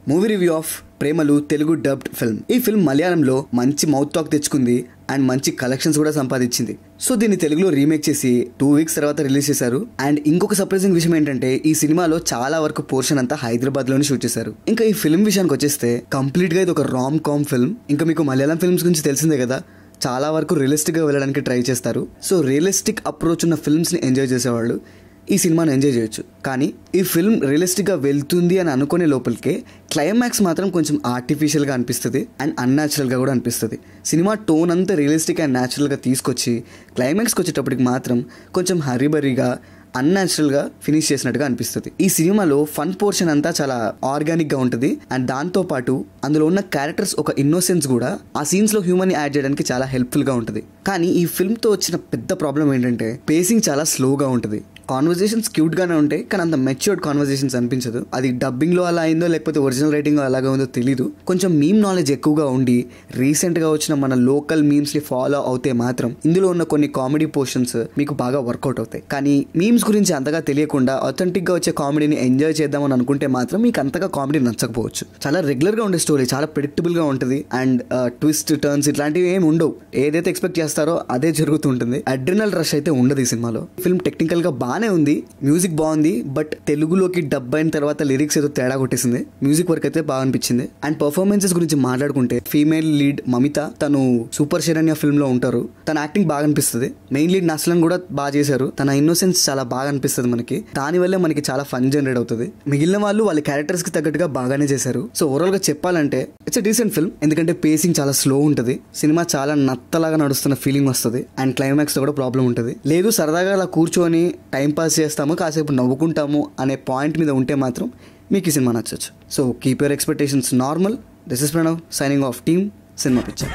Movie review of ప్రేమలు Telugu dubbed film. ఈ film మలయాళంలో మంచి మౌత్ టాక్ తెచ్చుకుంది అండ్ మంచి కలెక్షన్స్ కూడా సంపాదించింది. సో దీన్ని తెలుగులో రీమేక్ చేసి 2 వీక్స్ తర్వాత రిలీజ్ చేశారు. అండ్ ఇంకొక సర్ప్రైజింగ్ విషయం ఏంటంటే ఈ సినిమాలో చాలా వరకు పోర్షన్ అంతా హైదరాబాద్ లోనే షూట్ చేశారు. ఇంకా ఈ ఫిల్మ్ విషయానికి వచ్చేస్తే కంప్లీట్ గా ఇది ఒక రామ్ కామ్ ఫిల్మ్. ఇంకా మీకు మలయాళం ఫిల్మ్స్ గురించి తెలిసిందే కదా, చాలా వరకు రియలిస్టిక్ గా వెళ్ళడానికి ట్రై చేస్తారు. సో రియలిస్టిక్ అప్రోచ్ ఉన్న ఫిల్మ్స్ ని ఎంజాయ్ చేసేవాళ్ళు ఈ సినిమాని ఎంజాయ్ చేయొచ్చు. కానీ ఈ ఫిల్మ్ రియలిస్టిక్ గా వెళ్తుంది అని అనుకునే లోపలికే క్లైమాక్స్ మాత్రం కొంచెం ఆర్టిఫిషియల్ గా అనిపిస్తుంది అండ్ అన్యాచురల్ గా కూడా అనిపిస్తుంది. సినిమా టోన్ అంతా రియలిస్టిక్ అండ్ న్యాచురల్ గా తీసుకొచ్చి క్లైమాక్స్కి వచ్చేటప్పటికి మాత్రం కొంచెం హరీబరీగా అన్యాచురల్ గా ఫినిష్ చేసినట్టుగా అనిపిస్తుంది. ఈ సినిమాలో ఫన్ పోర్షన్ అంతా చాలా ఆర్గానిక్ గా ఉంటుంది అండ్ దాంతో పాటు అందులో ఉన్న క్యారెక్టర్స్ ఒక ఇన్నోసెన్స్ కూడా ఆ సీన్స్ లో హ్యూమన్ ని యాడ్ చేయడానికి చాలా హెల్ప్ఫుల్ గా ఉంటుంది. కానీ ఈ ఫిల్మ్ తో వచ్చిన పెద్ద ప్రాబ్లం ఏంటంటే పేసింగ్ చాలా స్లోగా ఉంటుంది. కాన్వర్జేషన్స్ క్యూట్ గానే ఉంటాయి కానీ అంత మెచ్యూర్డ్ కాన్వర్జేషన్స్ అనిపించదు. అది డబ్బింగ్ లో అలా అయిందో లేకపోతే ఒరిజినల్ రైటింగ్ లో అలాగే ఉందో తెలీదు. కొంచెం మీమ్ నాలెడ్జ్ ఎక్కువగా ఉండి రీసెంట్ గా వచ్చిన మన లోకల్ మీమ్స్ ని ఫాలో అవుతే మాత్రం ఇందులో ఉన్న కొన్ని కామెడీ పోర్షన్స్ మీకు బాగా వర్కౌట్ అవుతాయి. కానీ మీమ్స్ గురించి అంతగా తెలియకుండా ఆథెంటిక్ గా వచ్చే కామెడీని ఎంజాయ్ చేద్దామని అనుకుంటే మాత్రం మీకు అంతగా కామెడీ నచ్చకపోవచ్చు. చాలా రెగ్యులర్ గా ఉండే స్టోరీ, చాలా ప్రెడిక్టబుల్ గా ఉంటుంది అండ్ ట్విస్ట్ టర్న్స్ ఇట్లాంటివి ఏమి ఉండవు. ఏదైతే ఎక్స్పెక్ట్ చేస్తారో అదే జరుగుతుంటుంది. అడ్రినల్ రష్ అయితే ఉండదు ఈ సినిమాలో. ఫిల్మ్ టెక్నికల్ గా బానే ఉంది, మ్యూజిక్ బాగుంది, బట్ తెలుగులోకి డబ్ అయిన తర్వాత లిరిక్స్ ఏదో తేడా కొట్టేసింది. మ్యూజిక్ వర్క్ అయితే బాగా అనిపించింది. అండ్ పర్ఫార్మెన్సెస్ గురించి మాట్లాడుకుంటే ఫీమేల్ లీడ్ మమిత, తను సూపర్ శరణ్య ఫిల్మ్ లో ఉంటారు. తన యాక్టింగ్ బాగా అనిపిస్తుంది. మెయిన్ లీడ్ నస్లన్ కూడా బాగా చేశారు. తన ఇన్నోసెన్స్ చాలా బాగా అనిపిస్తుంది మనకి. దాని వల్లే మనకి చాలా ఫన్ జనరేట్ అవుతుంది. మిగిలిన వాళ్ళు వాళ్ళ క్యారెక్టర్స్ కి తగ్గట్టుగా బాగానే చేశారు. సో ఓవరాల్ గా చెప్పాలంటే ఇట్స్ ఎ డీసెంట్ ఫిల్మ్. ఎందుకంటే పేసింగ్ చాలా స్లో ఉంటుంది. సినిమా చాలా నత్తలాగా నడుస్తున్న ఫీలింగ్ వస్తుంది అండ్ క్లైమాక్స్ లో కూడా ప్రాబ్లం ఉంటుంది. లేదు సరదాగా అలా కూర్చొని టైం పాస్ చేస్తాము, కాసేపు నవ్వుకుంటాము అనే పాయింట్ మీద ఉంటే మాత్రం మీకు ఈ సినిమా నచ్చచ్చు. So keep your expectations normal. This is Pranav signing off team cinema picture.